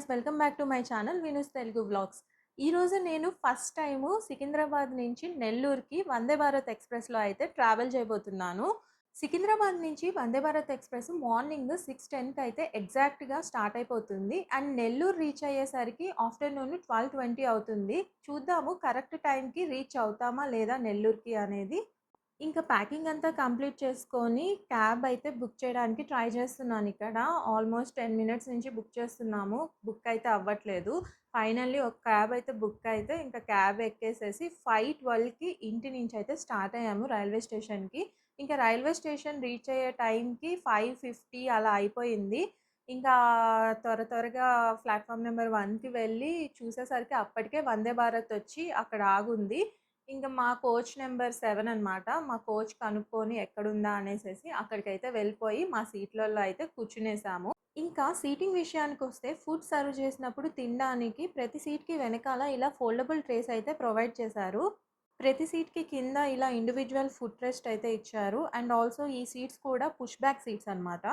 Welcome back to my channel వినూస్ Telugu vlogs. ఈరోజు నేను first time Secunderabad నుంచి నెల్లూరుకి వందే భారత్ ఎక్స్‌ప్రెస్‌లో అయితే ట్రావెల్ చేయబోతున్నాను. సికింద్రాబాద్ నుంచి వందే భారత్ ఎక్స్‌ప్రెస్ మార్నింగ్ 6:10కి అయితే ఎగ్జాక్ట్‌గా స్టార్ట్ అయిపోతుంది. అండ్ నెల్లూరు రీచ్ అయ్యేసరికి ఆఫ్టర్‌నూన్ 12:20 అవుతుంది. చూద్దాము కరెక్ట్ టైంకి రీచ్ అవుతామా లేదా నెల్లూరుకి అనేది. ఇంకా ప్యాకింగ్ అంతా కంప్లీట్ చేసుకొని క్యాబ్ అయితే బుక్ చేయడానికి ట్రై చేస్తున్నానిక్కడ. ఆల్మోస్ట్ 10 మినిట్స్ నుంచి బుక్ చేస్తున్నాము. బుక్ అయితే అవ్వట్లేదు. ఫైనల్లీ ఒక క్యాబ్ అయితే బుక్ అయితే ఇంకా క్యాబ్ ఎక్కేసేసి 5:12కి ఇంటి నుంచి అయితే స్టార్ట్ అయ్యాము రైల్వే స్టేషన్‌కి. ఇంకా రైల్వే స్టేషన్ రీచ్ అయ్యే టైంకి 5:50 అలా అయిపోయింది. ఇంకా త్వరగా ప్లాట్‌ఫార్మ్ నెంబర్ 1కి వెళ్ళి చూసేసరికి అప్పటికే వందే భారత్ వచ్చి అక్కడ ఆగుంది. ఇంక మా కోచ్ నంబర్ 7 అనమాట. మా కోచ్ కనుక్కొని ఎక్కడుందా అనేసేసి అక్కడికైతే వెళ్ళిపోయి మా సీట్‌లలో అయితే కూర్చునేసాము. ఇంకా సీటింగ్ విషయానికొస్తే ఫుడ్ సర్వ్ చేసినప్పుడు తినడానికి ప్రతి సీట్‌కి వెనకాల ఇలా ఫోల్డబుల్ ట్రేస్ అయితే ప్రొవైడ్ చేశారు. ప్రతి సీట్‌కి కింద ఇలా ఇండివిడ్యువల్ ఫుట్ రెస్ట్ అయితే ఇచ్చారు. అండ్ ఆల్సో ఈ సీట్స్ కూడా పుష్ బ్యాక్ సీట్స్ అనమాట.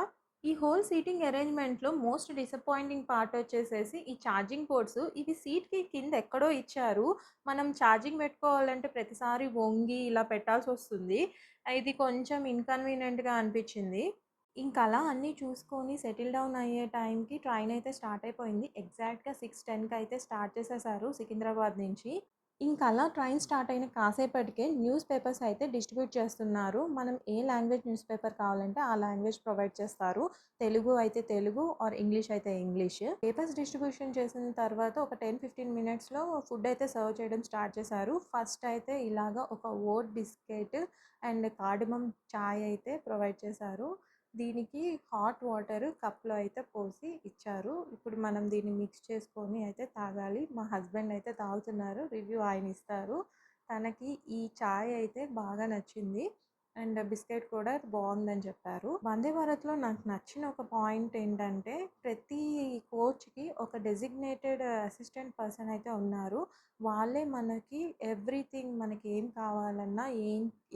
ఈ హోల్ సీటింగ్ అరేంజ్‌మెంట్‌లో మోస్ట్ డిసప్పాయింటింగ్ పార్ట్ వచ్చేసేసి ఈ ఛార్జింగ్ పోర్ట్స్. ఇవి సీట్‌కి కింద ఎక్కడో ఇచ్చారు. మనం ఛార్జింగ్ పెట్టుకోవాలంటే ప్రతిసారి వంగి ఇలా పెట్టాల్సొస్తుంది. ఇది కొంచెం ఇన్‌కన్వీనియంట్‌గా అనిపిచ్చింది. ఇంకలా అన్నీ చూసుకొని సెటిల్ డౌన్ అయ్యే టైంకి ట్రైన్ అయితే స్టార్ట్ అయిపోయింది. ఎగ్జాక్ట్‌గా 6:10కి అయితే స్టార్ట్ చేసేశారు సికింద్రాబాద్ నుంచి. ఇంకలా ట్రైన్ స్టార్ట్ అయిన కాసేపటికే న్యూస్ పేపర్స్ అయితే డిస్ట్రిబ్యూట్ చేస్తున్నారు. మనం ఏ లాంగ్వేజ్ న్యూస్ పేపర్ కావాలంటే ఆ లాంగ్వేజ్ ప్రొవైడ్ చేస్తారు. తెలుగు అయితే తెలుగు ఆర్ ఇంగ్లీష్ అయితే ఇంగ్లీష్. పేపర్స్ డిస్ట్రిబ్యూషన్ చేసిన తర్వాత ఒక 10-15 మినిట్స్‌లో ఫుడ్ అయితే సర్వ్ చేయడం స్టార్ట్ చేశారు. ఫస్ట్ అయితే ఇలాగ ఒక ఓట్ బిస్కెట్ అండ్ కార్డమమ్ చాయ్ అయితే ప్రొవైడ్ చేశారు. దీనికి హాట్ వాటర్ కప్‌లో అయితే పోసి ఇచ్చారు. ఇప్పుడు మనం దీన్ని మిక్స్ చేసుకొని అయితే తాగాలి. మా హస్బెండ్ అయితే తాగుతున్నారు. రివ్యూ ఆయనిస్తారు. తనకి ఈ చాయ్ అయితే బాగా నచ్చింది. అండ్ బిస్కెట్ కూడా బావుందని చెప్పారు. వందే భారత్‌లో నాకు నచ్చిన ఒక పాయింట్ ఏంటంటే ప్రతి కోచ్‌కి ఒక డెసిగ్నేటెడ్ అసిస్టెంట్ పర్సన్ అయితే ఉన్నారు. వాళ్ళే మనకి ఎవ్రీథింగ్ మనకి ఏం కావాలన్నా,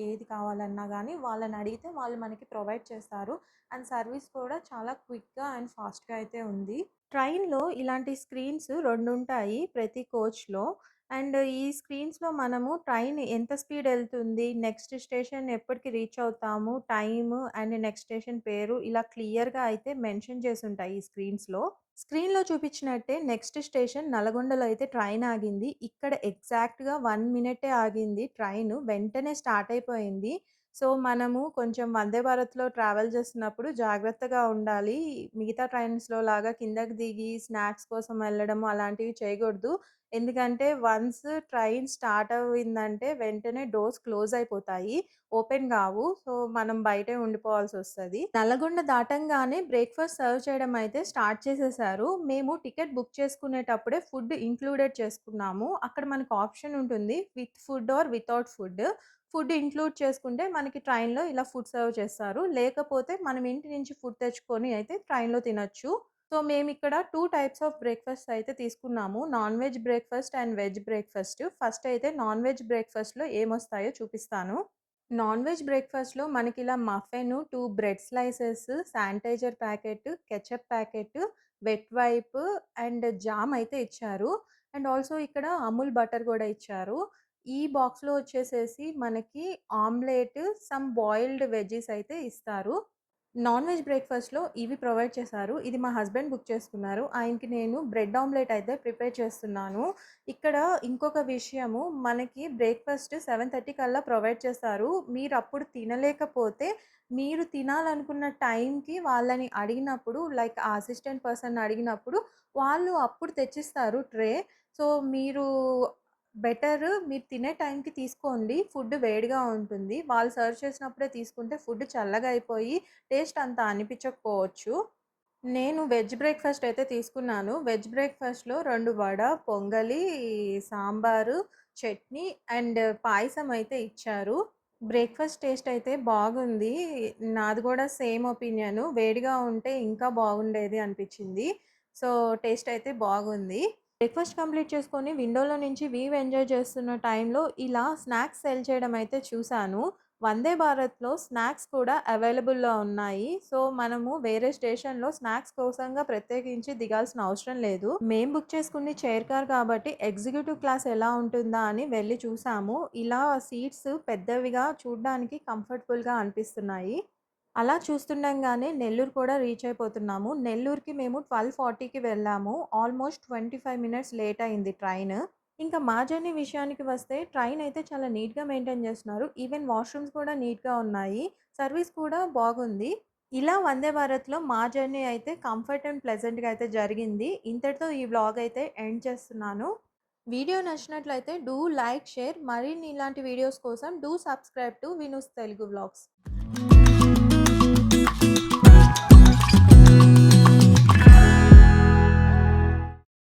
ఏది కావాలన్నా గానీ వాళ్ళని అడిగితే వాళ్ళు మనకి ప్రొవైడ్ చేస్తారు. అండ్ సర్వీస్ కూడా చాలా క్విక్‌గా అండ్ ఫాస్ట్‌గా అయితే ఉంది. ట్రైన్‌లో ఇలాంటి స్క్రీన్స్ 2 ఉంటాయి ప్రతి కోచ్‌లో. అండ్ ఈ స్క్రీన్స్‌లో మనము ట్రైన్ ఎంత స్పీడ్ ఎళ్తుంది, నెక్స్ట్ స్టేషన్ ఎప్పటికి రీచ్ అవుతాము, టైము అండ్ నెక్స్ట్ స్టేషన్ పేరు ఇలా క్లియర్‌గా అయితే మెన్షన్ చేసుంటాయి ఈ స్క్రీన్స్‌లో. స్క్రీన్‌లో చూపించినట్టే నెక్స్ట్ స్టేషన్ నల్గొండలో అయితే ట్రైన్ ఆగింది. ఇక్కడ ఎగ్జాక్ట్‌గా 1 మినిటే ఆగింది ట్రైను. వెంటనే స్టార్ట్ అయిపోయింది. సో, మనము కొంచెం వందే భారత్‌లో ట్రావెల్ చేస్తున్నప్పుడు జాగ్రత్తగా ఉండాలి. మిగతా ట్రైన్స్‌లో లాగా కిందకి దిగి స్నాక్స్ కోసం వెళ్ళడం అలాంటివి చేయకూడదు. ఎందుకంటే వన్స్ ట్రైన్ స్టార్ట్ అయిందంటే వెంటనే డోర్స్ క్లోజ్ అయిపోతాయి. ఓపెన్ గావు. సో, మనం బయటే ఉండిపోవాల్సొస్తది. నల్లగొండ దాటంగానే బ్రేక్‌ఫాస్ట్ సర్వ్ చేయడం అయితే స్టార్ట్ చేసేశారు. మేము టికెట్ బుక్ చేసుకునేటప్పుడే ఫుడ్ ఇంక్లూడెడ్ చేసుకున్నాము. అక్కడ మనకు ఆప్షన్ ఉంటుంది. With food or without food. Food include చేసుకుంటే మనకి ట్రైన్‌లో ఇలా ఫుడ్ సర్వ్ చేస్తారు. లేకపోతే మనం ఇంటి నుంచి ఫుడ్ తెచ్చుకొని అయితే ట్రైన్‌లో తినొచ్చు. సో, మేమిక్కడ 2 టైప్స్ ఆఫ్ బ్రేక్‌ఫాస్ట్ అయితే తీసుకున్నాము. Non veg breakfast and veg breakfast. First అయితే నాన్ వెజ్ బ్రేక్‌ఫాస్ట్‌లో ఏమొస్తాయో చూపిస్తాను. నాన్ వెజ్ బ్రేక్‌ఫాస్ట్‌లో మనకిలా muffin, 2 bread slices, sanitizer packet, ketchup packet, wet wipe and jam అయితే ఇచ్చారు. అండ్ ఆల్సో ఇక్కడ అమూల్ బటర్ గూడా ఇచ్చారు. ఈ బాక్స్‌లో వచ్చేసేసి మనకి ఆమ్లెట్, సమ్ బాయిల్డ్ వెజ్జీస్ అయితే ఇస్తారు. నాన్ వెజ్ బ్రేక్‌ఫాస్ట్‌లో ఇవి ప్రొవైడ్ చేశారు. ఇది మా హస్బెండ్ బుక్ చేసుకున్నారు. ఆయనకి నేను బ్రెడ్ ఆమ్లెట్ అయితే ప్రిపేర్ చేస్తున్నాను. ఇక్కడ ఇంకొక విషయము మనకి బ్రేక్‌ఫాస్ట్ 7:30 కల్లా ప్రొవైడ్ చేస్తారు. మీరప్పుడు తినలేకపోతే మీరు తినాలనుకున్న టైంకి వాళ్ళని అడిగినప్పుడు లైక్ ఆ అసిస్టెంట్ పర్సన్‌ని అడిగినప్పుడు వాళ్ళు అప్పుడు తెచ్చిస్తారు ట్రే. సో, మీరు మీరు తినే టైంకి తీసుకోండి. ఫుడ్ వేడిగా ఉంటుంది. వాళ్ళు సర్వ్ చేసినప్పుడే తీసుకుంటే ఫుడ్ చల్లగా అయిపోయి టేస్ట్ అంత అనిపించకపోవచ్చు. నేను వెజ్ బ్రేక్‌ఫాస్ట్ అయితే తీసుకున్నాను. వెజ్ బ్రేక్‌ఫాస్ట్‌లో 2 వడ, పొంగలి, సాంబారు, చట్నీ అండ్ పాయసం అయితే ఇచ్చారు. బ్రేక్‌ఫాస్ట్ టేస్ట్ అయితే బాగుంది. నాది గూడా సేమ్ ఒపీనియను. వేడిగా ఉంటే ఇంకా బాగుండేది అనిపిచ్చింది. సో, టేస్ట్ అయితే బాగుంది. బ్రేక్‌ఫాస్ట్ కంప్లీట్ చేసుకొని విండోలో నుంచి వ్యూ ఎంజాయ్ చేస్తున్న టైంలో ఇలా స్నాక్స్ సేల్ చేయడం అయితే చూసాను. వందే భారత్‌లో స్నాక్స్ కూడా అవైలబుల్‌లో ఉన్నాయి. సో, మనము వేరే స్టేషన్‌లో స్నాక్స్ కోసంగా ప్రత్యేకించి దిగాల్సిన అవసరం లేదు. మేము బుక్ చేసుకుంది చైర్ కార్ కాబట్టి ఎగ్జిక్యూటివ్ క్లాస్ ఎలా ఉంటుందా అని వెళ్లి చూసాము. ఇలా సీట్స్ పెద్దవిగా చూడ్డానికి కంఫర్టబుల్‌గా అనిపిస్తున్నాయి. అలా చూస్తుండంగానే నెల్లూరు కూడా రీచ్ అయిపోతున్నాము. నెల్లూరుకి మేము 12:40కి వెళ్ళాము. ఆల్మోస్ట్ 25 మినిట్స్ లేట్ అయింది ట్రైన్. ఇంకా మా జర్నీ విషయానికి వస్తే ట్రైన్ అయితే చాలా నీట్‌గా మెయింటైన్ చేస్తున్నారు. ఈవెన్ వాష్‌రూమ్స్ కూడా నీట్‌గా ఉన్నాయి. సర్వీస్ కూడా బాగుంది. ఇలా వందే భారత్‌లో మా జర్నీ అయితే కంఫర్ట్ అండ్ ప్లెజెంట్‌గా అయితే జరిగింది. ఇంతటితో ఈ వ్లాగ్ అయితే ఎండ్ చేస్తున్నాను. వీడియో నచ్చినట్లయితే డూ లైక్, షేర్ మరిన్ని ఇలాంటి వీడియోస్ కోసం do subscribe to వినూస్ Telugu vlogs.